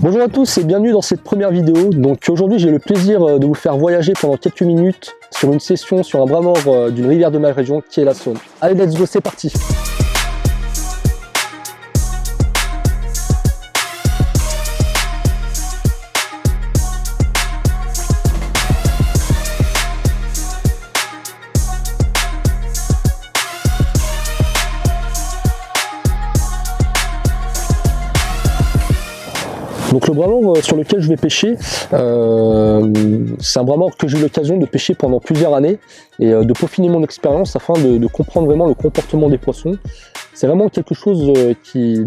Bonjour à tous et bienvenue dans cette première vidéo. Donc aujourd'hui j'ai le plaisir de vous faire voyager pendant quelques minutes sur une session sur un bras mort d'une rivière de ma région qui est la Saône. Allez, let's go, c'est parti! Donc le bras mort sur lequel je vais pêcher, c'est un bras mort que j'ai eu l'occasion de pêcher pendant plusieurs années et de peaufiner mon expérience afin de comprendre vraiment le comportement des poissons. C'est vraiment quelque chose qui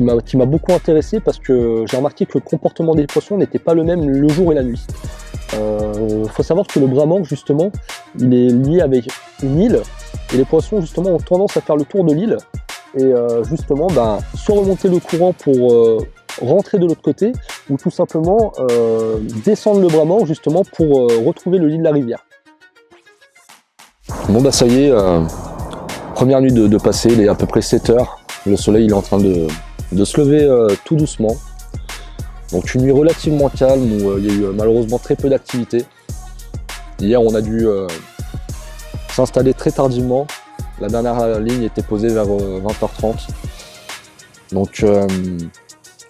m'a beaucoup intéressé parce que j'ai remarqué que le comportement des poissons n'était pas le même le jour et la nuit. Faut savoir que le bras mort justement, il est lié avec une île et les poissons justement ont tendance à faire le tour de l'île et justement soit remonter le courant pour rentrer de l'autre côté ou tout simplement descendre le bras mort justement pour retrouver le lit de la rivière. Bon bah ça y est, première nuit de passer, il est à peu près 7 h, le soleil il est en train de se lever tout doucement. Donc une nuit relativement calme où il y a eu malheureusement très peu d'activité. Hier on a dû s'installer très tardivement, la dernière ligne était posée vers 20h30. Donc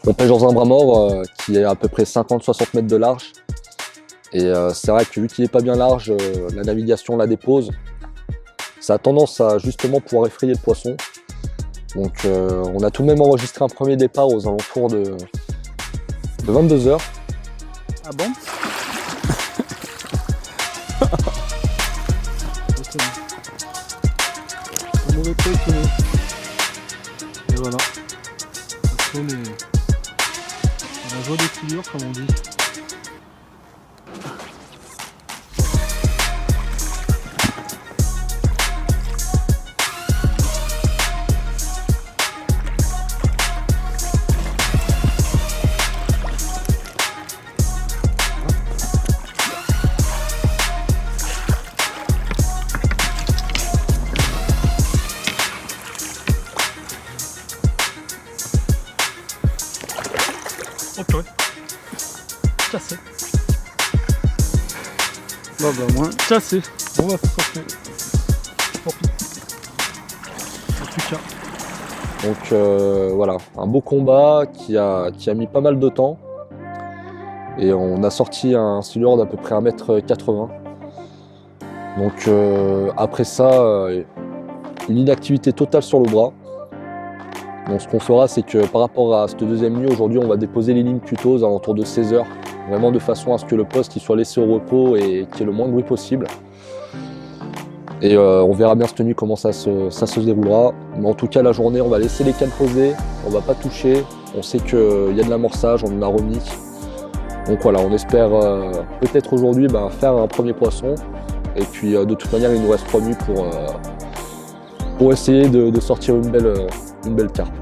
on pêche dans un bras mort qui est à peu près 50-60 mètres de large. Et c'est vrai que vu qu'il n'est pas bien large, la navigation la dépose. Ça a tendance à justement pouvoir effrayer le poisson. Donc on a tout de même enregistré un premier départ aux alentours de 22 h. Ah bon? Un mauvais truc, et voilà. La joie des figures, comme on dit. Ok, cassé. Bah moins cassé. Bon bah faut sortir. Tant pis. En tout cas. Donc voilà, un beau combat qui a mis pas mal de temps. Et on a sorti un silure d'à peu près 1,80 m. Donc après ça, une inactivité totale sur le bras. Donc ce qu'on fera, c'est que par rapport à cette deuxième nuit, aujourd'hui on va déposer les lignes plus tôt aux alentours de 16 h, vraiment de façon à ce que le poste il soit laissé au repos et qu'il y ait le moins de bruit possible. Et on verra bien cette nuit comment ça se déroulera. Mais en tout cas la journée, on va laisser les cannes posées, on va pas toucher. On sait qu'il y a de l'amorçage, on en a remis. Donc voilà, on espère peut-être aujourd'hui faire un premier poisson. Et puis de toute manière, il nous reste 3 nuits pour essayer de sortir une belle carpe.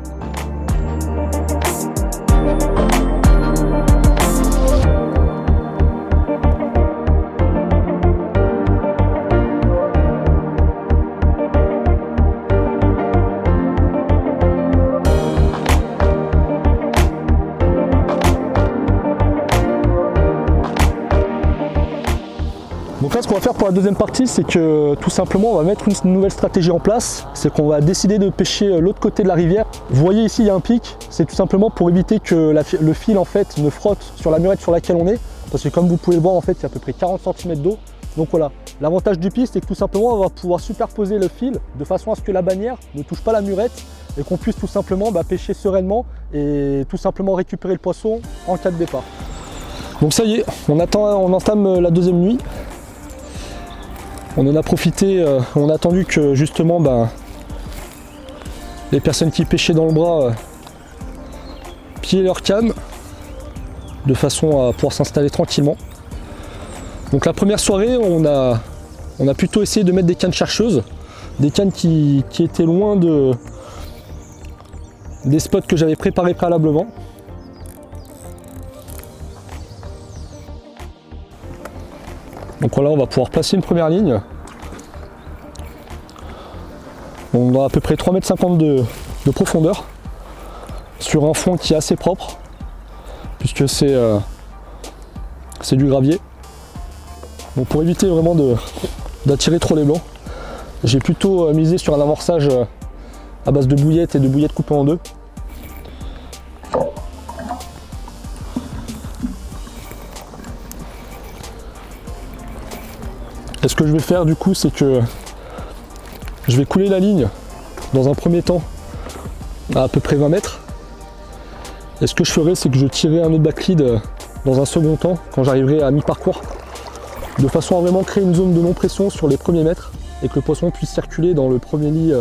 Donc là, ce qu'on va faire pour la deuxième partie, c'est que tout simplement on va mettre une nouvelle stratégie en place. C'est qu'on va décider de pêcher l'autre côté de la rivière. Vous voyez ici, il y a un pic. C'est tout simplement pour éviter que le fil en fait ne frotte sur la murette sur laquelle on est. Parce que comme vous pouvez le voir, en fait, il y a à peu près 40 cm d'eau. Donc voilà, L'avantage du piste, c'est que tout simplement on va pouvoir superposer le fil de façon à ce que la bannière ne touche pas la murette et qu'on puisse tout simplement pêcher sereinement et tout simplement récupérer le poisson en cas de départ. Donc ça y est, on entame la deuxième nuit. On en a profité, on a attendu que justement les personnes qui pêchaient dans le bras pied leur canne de façon à pouvoir s'installer tranquillement. Donc la première soirée, on a plutôt essayé de mettre des cannes chercheuses, des cannes qui étaient loin des spots que j'avais préparés préalablement. Donc voilà, on va pouvoir placer une première ligne. On a à peu près 3,50 m de profondeur sur un fond qui est assez propre puisque c'est du gravier. Donc pour éviter vraiment d'attirer trop les blancs, j'ai plutôt misé sur un amorçage à base de bouillettes et de bouillettes coupées en deux. Et ce que je vais faire du coup, c'est que je vais couler la ligne dans un premier temps à peu près 20 mètres. Et ce que je ferai, c'est que je tirerai un autre backlead dans un second temps quand j'arriverai à mi-parcours, de façon à vraiment créer une zone de non-pression sur les premiers mètres et que le poisson puisse circuler dans le premier lit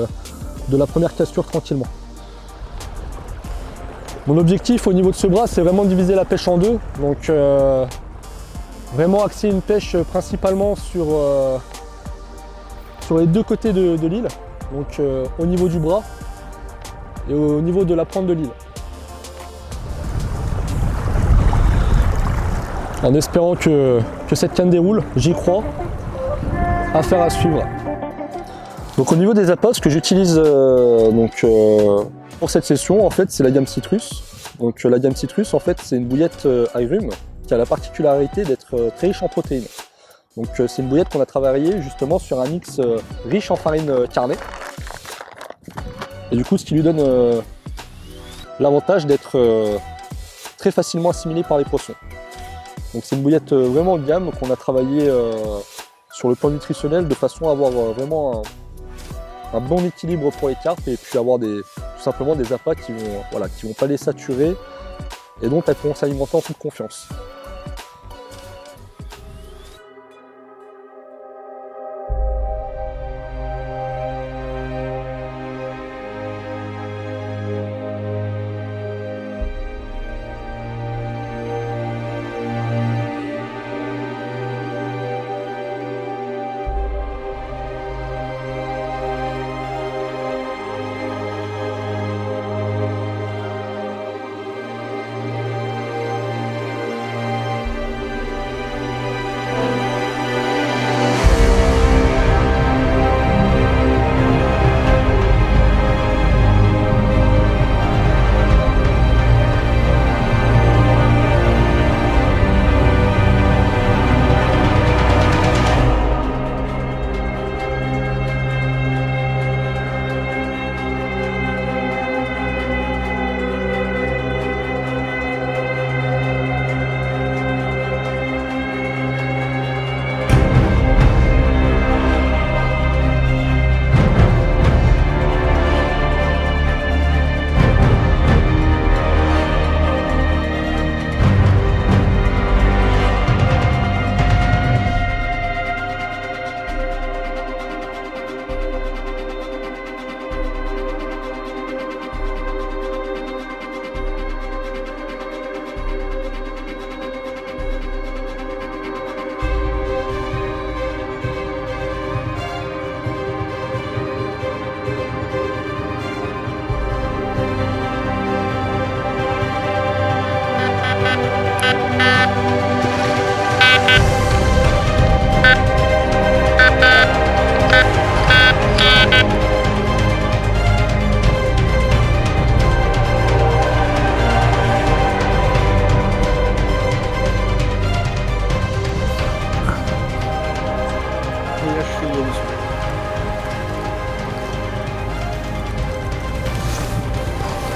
de la première cassure tranquillement. Mon objectif au niveau de ce bras, c'est vraiment de diviser la pêche en deux. Donc vraiment axer une pêche principalement sur les deux côtés de l'île, donc au niveau du bras et au niveau de la pointe de l'île. En espérant que cette canne déroule, j'y crois. Affaire à suivre. Donc au niveau des appâts, ce que j'utilise pour cette session, en fait, c'est la gamme Citrus. Donc la gamme Citrus, en fait, c'est une bouillette agrumes qui a la particularité d'être très riche en protéines. Donc c'est une bouillette qu'on a travaillé justement sur un mix riche en farine carnée. Et du coup, ce qui lui donne l'avantage d'être très facilement assimilé par les poissons. Donc c'est une bouillette vraiment haut de gamme qu'on a travaillé sur le plan nutritionnel de façon à avoir vraiment un bon équilibre pour les carpes et puis avoir tout simplement des appâts qui vont pas les saturer et donc elles pourront s'alimenter en toute confiance.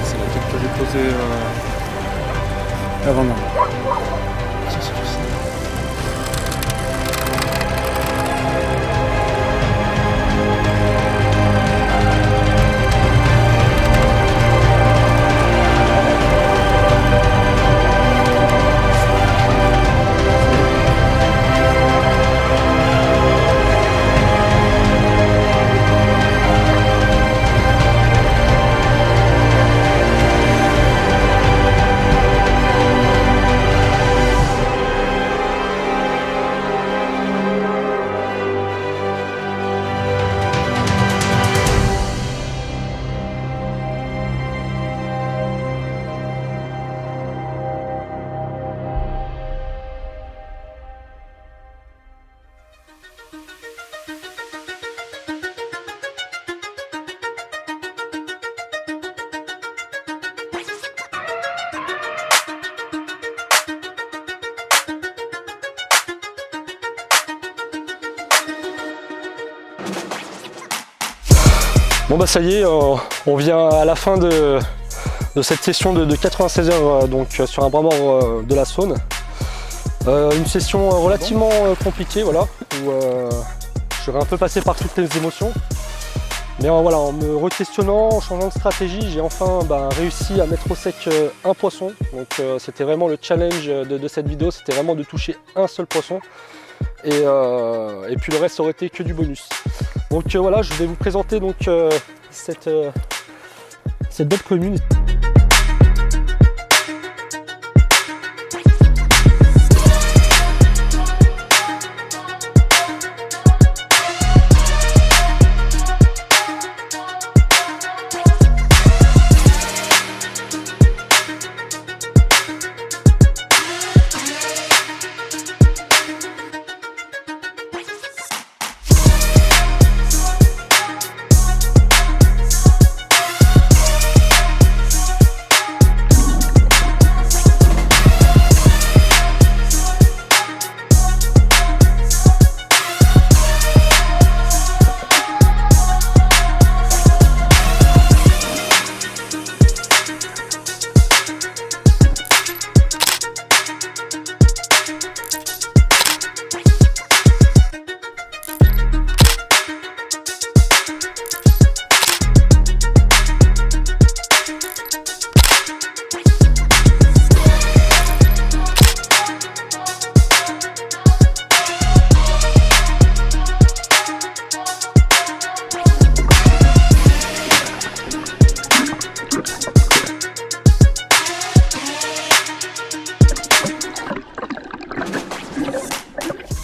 C'est la tête que j'ai posée avant. Ça, c'est Bon bah ça y est, on vient à la fin de cette session de 96 heures donc sur un bras mort de la Saône. Une session relativement compliquée, voilà, où je serais un peu passé par toutes les émotions. Mais voilà, en me re-questionnant, en changeant de stratégie, j'ai enfin réussi à mettre au sec un poisson. Donc c'était vraiment le challenge de cette vidéo, c'était vraiment de toucher un seul poisson. Et puis le reste aurait été que du bonus. Donc voilà, je vais vous présenter donc cette belle commune.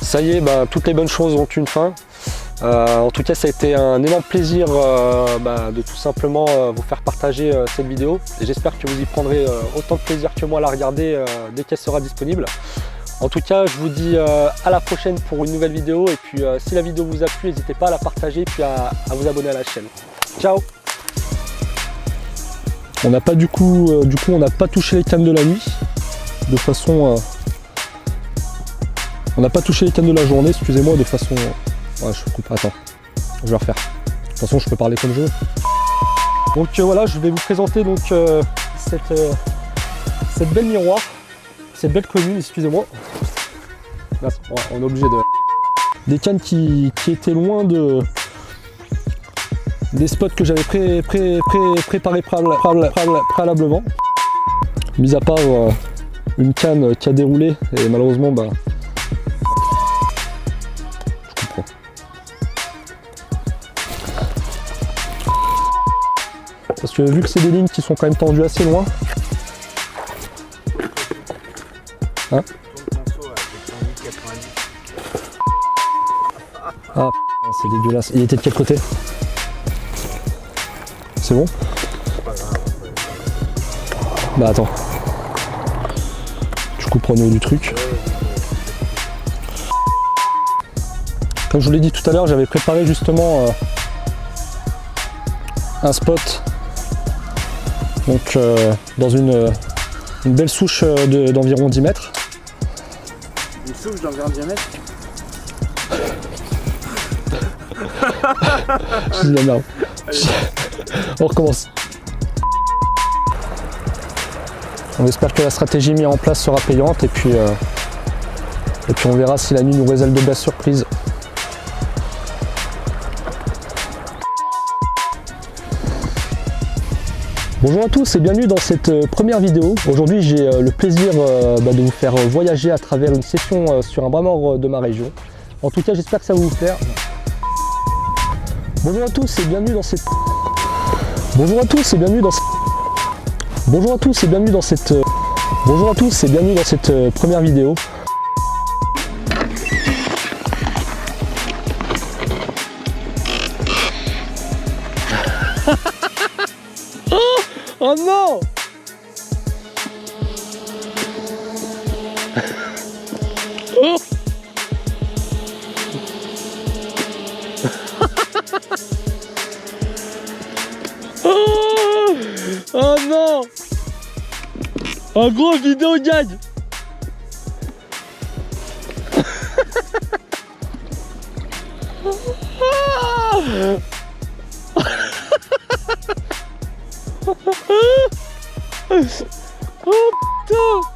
Ça y est, toutes les bonnes choses ont une fin. En tout cas, ça a été un énorme plaisir de tout simplement vous faire partager cette vidéo. Et j'espère que vous y prendrez autant de plaisir que moi à la regarder dès qu'elle sera disponible. En tout cas, je vous dis à la prochaine pour une nouvelle vidéo. Et puis, si la vidéo vous a plu, n'hésitez pas à la partager et puis à vous abonner à la chaîne. Ciao! On n'a pas du coup, on n'a pas touché les cannes de la nuit de façon. On n'a pas touché les cannes de la journée, excusez-moi, de façon... Ouais, je coupe, attends, je vais refaire. De toute façon, je peux parler comme je veux. Donc voilà, je vais vous présenter donc cette belle miroir, cette belle commune, excusez-moi. Là, ouais, on est obligé de... Des cannes qui étaient loin des spots que j'avais préparés préalablement. Mis à part une canne qui a déroulé et malheureusement, parce que vu que c'est des lignes qui sont quand même tendues assez loin. Hein? Ah c'est dégueulasse. Il était de quel côté? C'est bon? Bah attends. Je couperai au niveau du truc. Comme je vous l'ai dit tout à l'heure, j'avais préparé justement un spot. Donc dans une belle souche d'environ 10 mètres. Une souche d'environ 10 mètres? Je dis la merde. On recommence. On espère que la stratégie mise en place sera payante et puis on verra si la nuit nous réserve de belles surprises. Bonjour à tous et bienvenue dans cette première vidéo. Aujourd'hui j'ai le plaisir de vous faire voyager à travers une session sur un bras mort de ma région. En tout cas j'espère que ça va vous plaire. Bonjour à tous et bienvenue dans cette... Bonjour à tous et bienvenue dans cette... Bonjour à tous et bienvenue dans cette... Bonjour à tous et bienvenue dans cette première vidéo. Oh non! Oh! Oh! Oh non! Un gros vidéo gag! Oh putain.